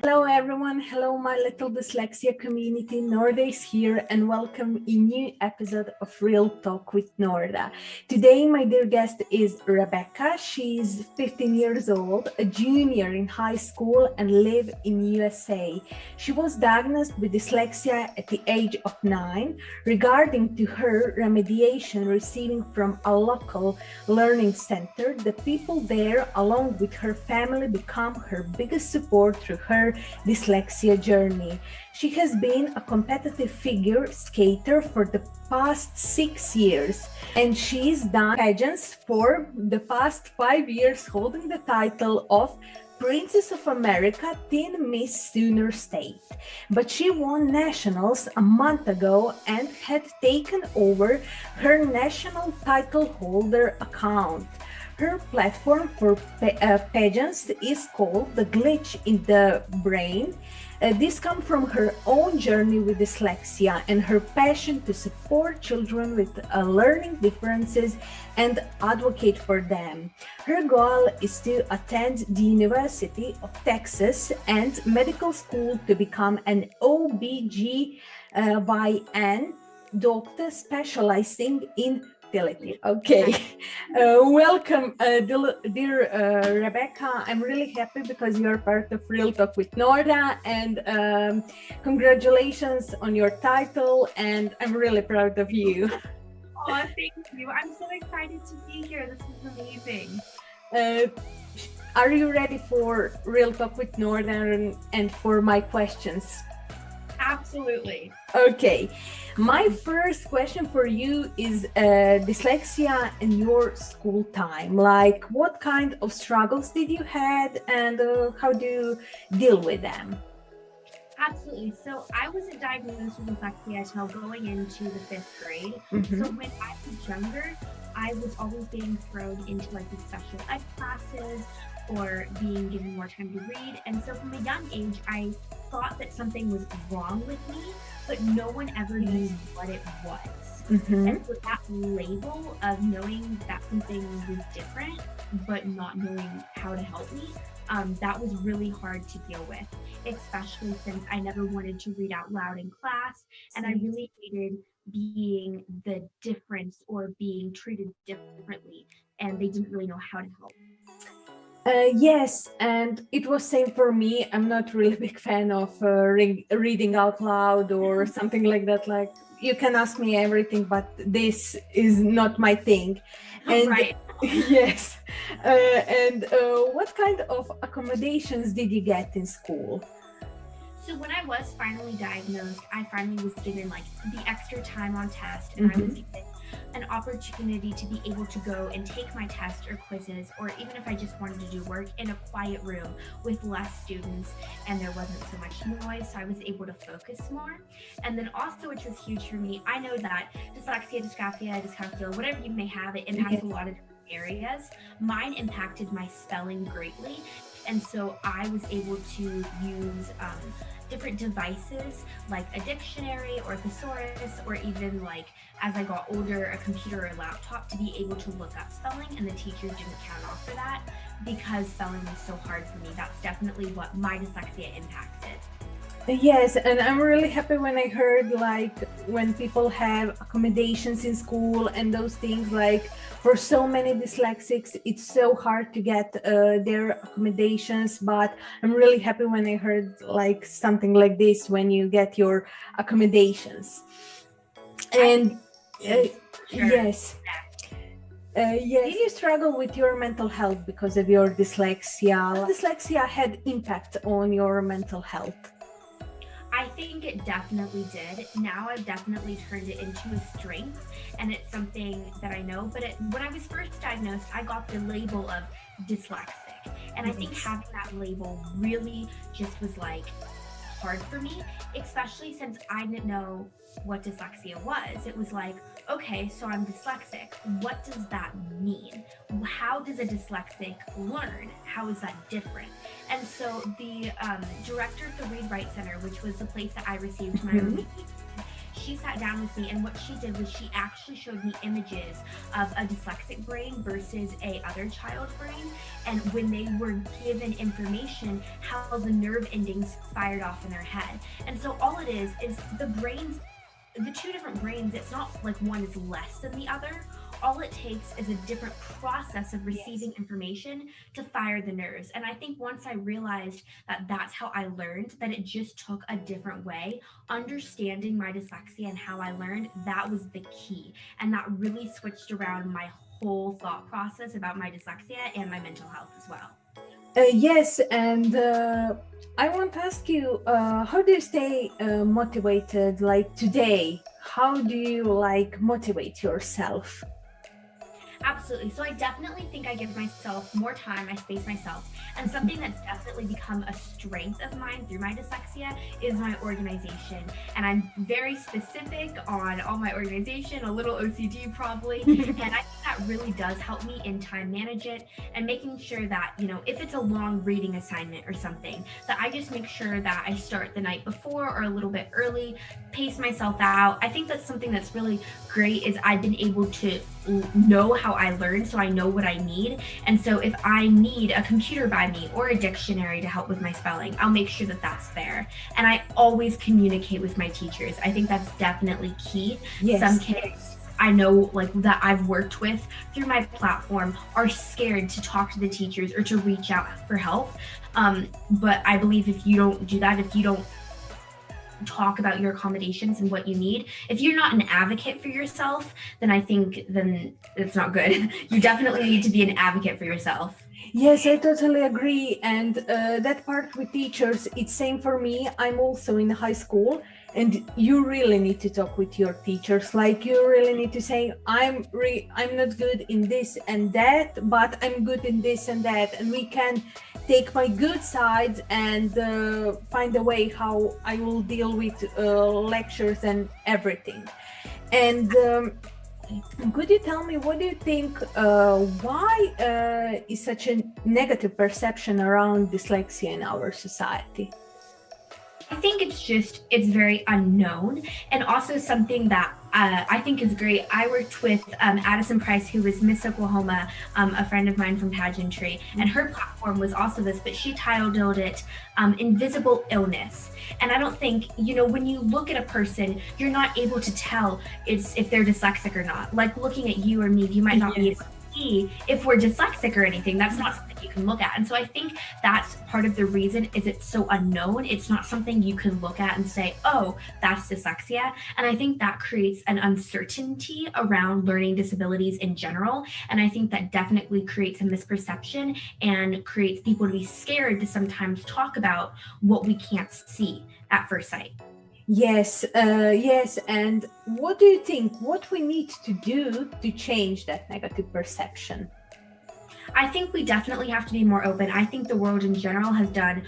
Hello everyone, hello my little dyslexia community. Norda is here and welcome a new episode of Real Talk with Norda. Today my dear guest is Rebecca. She's 15 years old, a junior in high school and live in USA. She was diagnosed with dyslexia at the age of 9. Regarding to her remediation receiving from a local learning center, the people there along with her family become her biggest support through her dyslexia journey. She has been a competitive figure skater for the past 6 years, and she's done pageants for the past 5 years, holding the title of Princess of America Teen Miss Sooner State. But she won nationals a month ago and had taken over her national title holder account. Her platform for pageants is called The Glitch in the Brain. This comes from her own journey with dyslexia and her passion to support children with learning differences and advocate for them. Her goal is to attend the University of Texas and medical school to become an OBGYN doctor specializing in fertility. Okay, welcome, dear Rebecca. I'm really happy because you're part of Real Talk with Norda, and congratulations on your title, and I'm really proud of you. Oh, thank you. I'm so excited to be here. This is amazing. Are you ready for Real Talk with Norda and for my questions? Absolutely. Okay, my first question for you is dyslexia in your school time. Like, what kind of struggles did you had, and how do you deal with them? Absolutely. So I wasn't diagnosed with dyslexia until going into the 5th grade. Mm-hmm. So when I was younger, I was always being thrown into like the special ed classes or being given more time to read. And so from a young age, I thought that something was wrong with me, but no one ever knew what it was. Mm-hmm. And so that label of knowing that something was different, but not knowing how to help me, that was really hard to deal with, especially since I never wanted to read out loud in class, and I really hated being the difference or being treated differently, and they didn't really know how to help. Yes, and it was same for me. I'm not really big fan of reading out loud or something like that. Like, you can ask me everything, but this is not my thing. And Right. yes, what kind of accommodations did you get in school? So when I was finally diagnosed, I finally was given like the extra time on test, and I was given an opportunity to be able to go and take my test or quizzes, or even if I just wanted to do work in a quiet room with less students and there wasn't so much noise, so I was able to focus more. And then also, which was huge for me, I know that dyslexia, dyscalculia, whatever you may have, it impacts a lot of different areas. Mine impacted my spelling greatly. And so I was able to use different devices like a dictionary or a thesaurus, or even like as I got older, a computer or a laptop to be able to look up spelling, and the teachers didn't count off for that because spelling was so hard for me. That's definitely what my dyslexia impacted. Yes, and I'm really happy when I heard like when people have accommodations in school and those things. Like, for so many dyslexics, it's so hard to get their accommodations, but I'm really happy when I heard like something like this when you get your accommodations. And yes. Did you struggle with your mental health because of your dyslexia? Has dyslexia had impact on your mental health? I think it definitely did. Now I've definitely turned it into a strength, and it's something that I know. But when I was first diagnosed, I got the label of dyslexic. And I think having that label really just was like hard for me, especially since I didn't know what dyslexia was. It was like, okay, so I'm dyslexic. What does that mean? How does a dyslexic learn? How is that different? And so the director of the Read Write Center, which was the place that I received my remediation, she sat down with me, and what she did was she actually showed me images of a dyslexic brain versus a other child's brain, and when they were given information, how the nerve endings fired off in their head. And so all it is the brains, the two different brains, it's not like one is less than the other. All it takes is a different process of receiving information to fire the nerves. And I think once I realized that that's how I learned, that it just took a different way, understanding my dyslexia and how I learned, that was the key. And that really switched around my whole thought process about my dyslexia and my mental health as well. Yes, and I want to ask you, how do you stay motivated? Like today, how do you like motivate yourself? Absolutely. So I definitely think I give myself more time, I space myself. And something that's definitely become a strength of mine through my dyslexia is my organization. And I'm very specific on all my organization, a little OCD probably. And I think that really does help me in time manage it and making sure that, you know, if it's a long reading assignment or something, that I just make sure that I start the night before or a little bit early, pace myself out. I think that's something that's really great is I've been able to know how I learn, so I know what I need. And so if I need a computer by me or a dictionary to help with my spelling, I'll make sure that that's there. And I always communicate with my teachers. I think that's definitely key. Yes. Some kids I know like that I've worked with through my platform are scared to talk to the teachers or to reach out for help. But I believe if you don't do that, if you don't talk about your accommodations and what you need, if you're not an advocate for yourself, then I think then it's not good. You definitely need to be an advocate for yourself. Yes, I totally agree. And that part with teachers, it's same for me. I'm also in high school, and you really need to talk with your teachers. Like you really need to say, I'm not good in this and that, but I'm good in this and that, and we can take my good sides and find a way how I will deal with lectures and everything. And could you tell me, what do you think, why is such a negative perception around dyslexia in our society? I think it's very unknown, and also something that I think is great. I worked with Addison Price, who was Miss Oklahoma, a friend of mine from pageantry, and her platform was also this, but she titled it Invisible Illness. And I don't think, you know, when you look at a person, you're not able to tell if they're dyslexic or not. Like looking at you or me, you might not be able to see if we're dyslexic or anything. That's not something you can look at. And so I think that's part of the reason is it's so unknown. It's not something you can look at and say, oh, that's dyslexia. And I think that creates an uncertainty around learning disabilities in general. And I think that definitely creates a misperception and creates people to be scared to sometimes talk about what we can't see at first sight. Yes, yes. And what do you think, what we need to do to change that negative perception? I think we definitely have to be more open. I think the world in general has done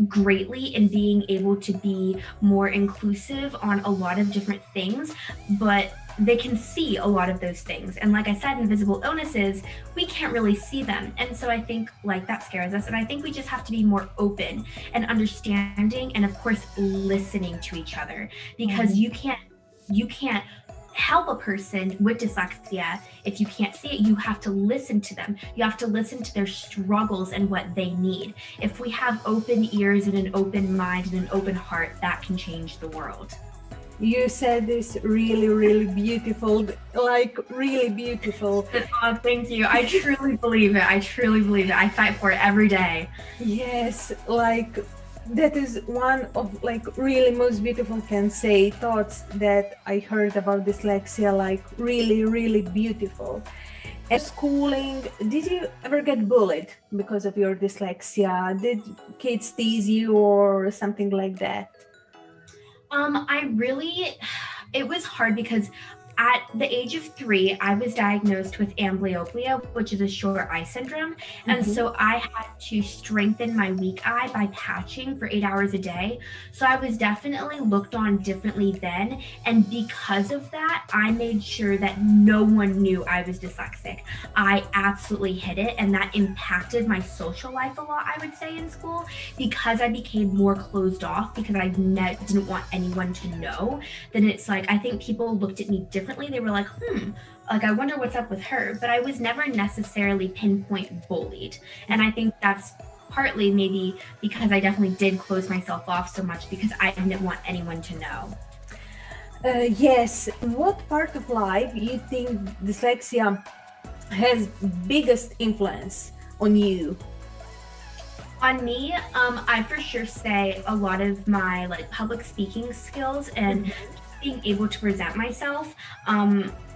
greatly in being able to be more inclusive on a lot of different things, but they can see a lot of those things. And like I said, invisible illnesses, we can't really see them. And so I think like that scares us. And I think we just have to be more open and understanding and of course listening to each other, because you can't help a person with dyslexia if you can't see it. You have to listen to them. You have to listen to their struggles and what they need. If we have open ears and an open mind and an open heart, that can change the world. You said this really, really beautiful, like really beautiful. Oh, thank you. I truly believe it. I truly believe it. I fight for it every day. Yes, like that is one of like really most beautiful can say thoughts that I heard about dyslexia, like really, really beautiful. At schooling, did you ever get bullied because of your dyslexia? Did kids tease you or something like that? It was hard because At the age of 3, I was diagnosed with amblyopia, which is a short eye syndrome. And so I had to strengthen my weak eye by patching for 8 hours a day. So I was definitely looked on differently then. And because of that, I made sure that no one knew I was dyslexic. I absolutely hid it. And that impacted my social life a lot, I would say, in school, because I became more closed off because I didn't want anyone to know. Then it's like, I think people looked at me differently. They were like, like, I wonder what's up with her. But I was never necessarily pinpoint bullied. And I think that's partly maybe because I definitely did close myself off so much because I didn't want anyone to know. Yes. What part of life you think dyslexia has biggest influence on you? On me, I for sure say a lot of my like public speaking skills and being able to present myself.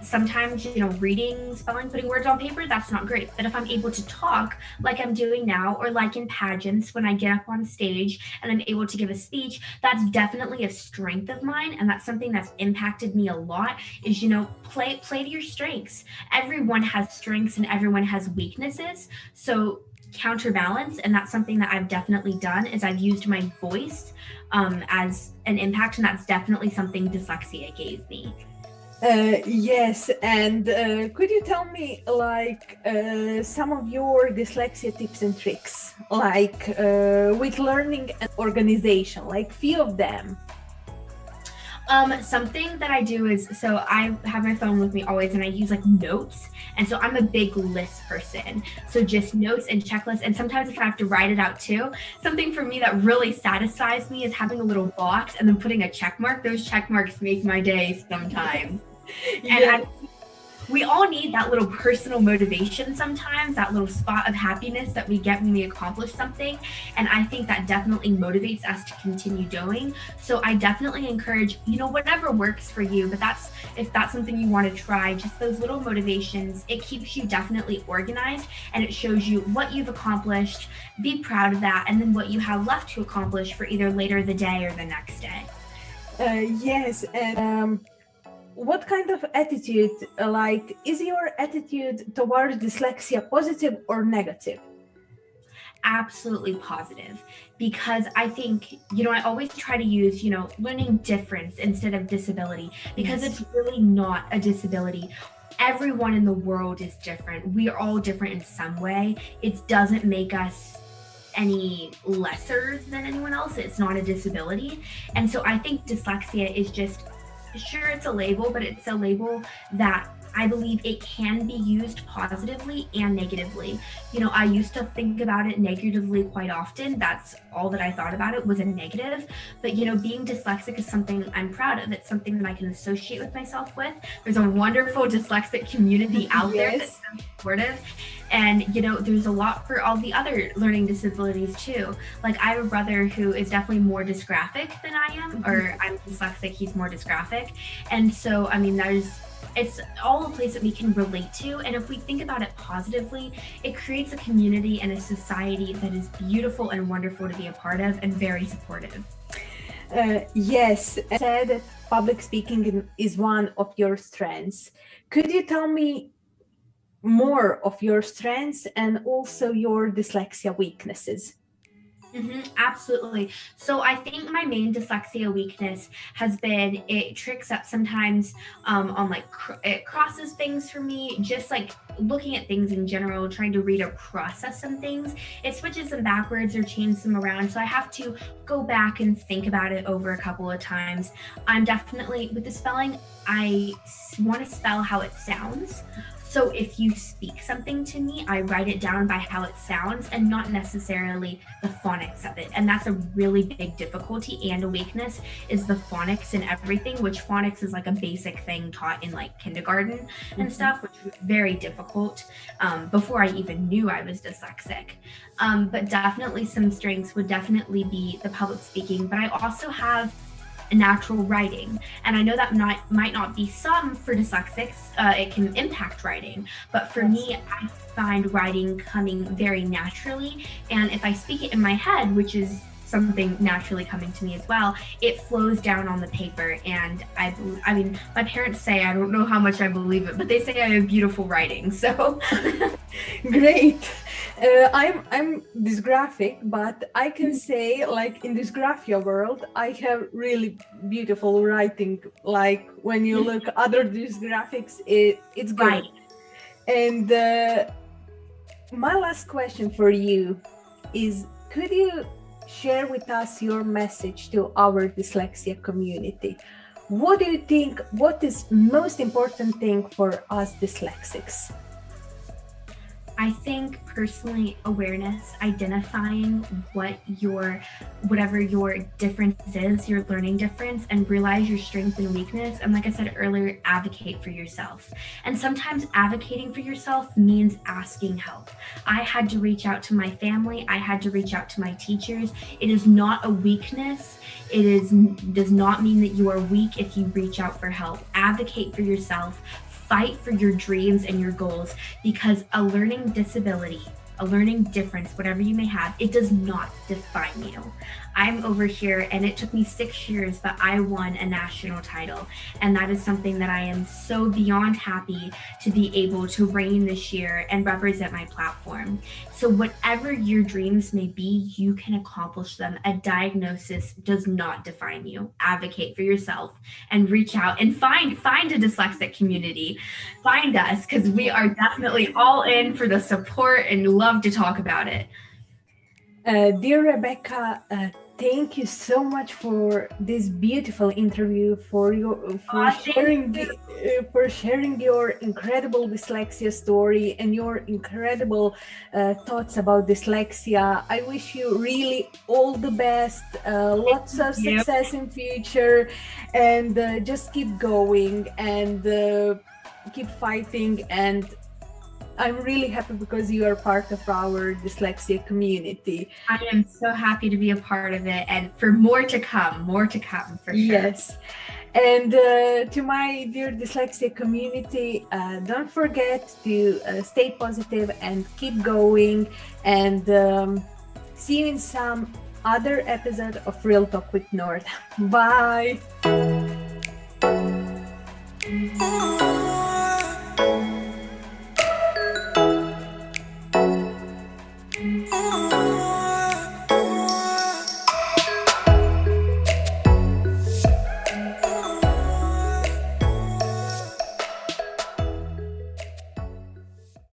Sometimes, reading, spelling, putting words on paper, that's not great. But if I'm able to talk like I'm doing now, or like in pageants when I get up on stage and I'm able to give a speech, that's definitely a strength of mine. And that's something that's impacted me a lot is, play to your strengths. Everyone has strengths and everyone has weaknesses. So counterbalance, and that's something that I've definitely done, is I've used my voice as an impact, and that's definitely something dyslexia gave me. Yes, and could you tell me some of your dyslexia tips and tricks, with learning and organization, like few of them? Something that I do is, so I have my phone with me always and I use like notes. And so I'm a big list person. So just notes and checklists. And sometimes if I have to write it out too, something for me that really satisfies me is having a little box and then putting a check mark. Those check marks make my day sometimes. And we all need that little personal motivation sometimes, that little spot of happiness that we get when we accomplish something. And I think that definitely motivates us to continue doing. So I definitely encourage, whatever works for you, but if that's something you want to try, just those little motivations, it keeps you definitely organized and it shows you what you've accomplished, be proud of that, and then what you have left to accomplish for either later the day or the next day. Yes, and what kind of attitude, is your attitude towards dyslexia positive or negative? Absolutely positive, because I think, I always try to use, learning difference instead of disability, because it's really not a disability. Everyone in the world is different. We are all different in some way. It doesn't make us any lesser than anyone else. It's not a disability. And so I think dyslexia is just, sure, it's a label, but it's a label that I believe it can be used positively and negatively. I used to think about it negatively quite often. That's all that I thought about it was a negative. But, being dyslexic is something I'm proud of. It's something that I can associate with myself with. There's a wonderful dyslexic community out there that's so supportive. And, there's a lot for all the other learning disabilities too. Like, I have a brother who is definitely more dysgraphic than I am, or I'm dyslexic, he's more dysgraphic. And so, it's all a place that we can relate to. And if we think about it positively, it creates a community and a society that is beautiful and wonderful to be a part of and very supportive. Yes, I said that public speaking is one of your strengths. Could you tell me more of your strengths and also your dyslexia weaknesses? Absolutely. So I think my main dyslexia weakness has been it tricks up sometimes on it crosses things for me, just like looking at things in general, trying to read or process some things. It switches them backwards or changes them around. So I have to go back and think about it over a couple of times. I'm definitely, with the spelling, I want to spell how it sounds. So if you speak something to me, I write it down by how it sounds and not necessarily the phonics of it. And that's a really big difficulty and a weakness, is the phonics and everything, which phonics is like a basic thing taught in like kindergarten and stuff, which was very difficult before I even knew I was dyslexic. But definitely some strengths would definitely be the public speaking, but I also have natural writing. And I know that might not be some for dyslexics, it can impact writing, but for me, I find writing coming very naturally. And if I speak it in my head, which is something naturally coming to me as well, it flows down on the paper. And I mean, my parents say, I don't know how much I believe it, but they say I have beautiful writing. So Great. I'm dysgraphic, but I can say, like, in dysgraphia world, I have really beautiful writing. Like when you look other dysgraphics, it's good. Right. And my last question for you is, could you share with us your message to our dyslexia community? What do you think, what is most important thing for us dyslexics? I think personally, awareness, identifying whatever your difference is, your learning difference, and realize your strength and weakness. And like I said earlier, advocate for yourself. And sometimes advocating for yourself means asking help. I had to reach out to my family. I had to reach out to my teachers. It is not a weakness. Does not mean that you are weak if you reach out for help. Advocate for yourself. Fight for your dreams and your goals, because a learning disability, a learning difference, whatever you may have, it does not define you. I'm over here and it took me 6 years, but I won a national title. And that is something that I am so beyond happy to be able to reign this year and represent my platform. So whatever your dreams may be, you can accomplish them. A diagnosis does not define you. Advocate for yourself and reach out and find a dyslexic community. Find us, because we are definitely all in for the support and love to talk about it. Dear Rebecca, thank you so much for this beautiful interview, for sharing your incredible dyslexia story and your incredible thoughts about dyslexia. I wish you really all the best, lots of success in future, and just keep going and keep fighting. And I'm really happy because you are part of our dyslexia community. I am so happy to be a part of it, and for more to come for sure. Yes. And to my dear dyslexia community, don't forget to stay positive and keep going, and see you in some other episode of Real Talk with Norda. Bye.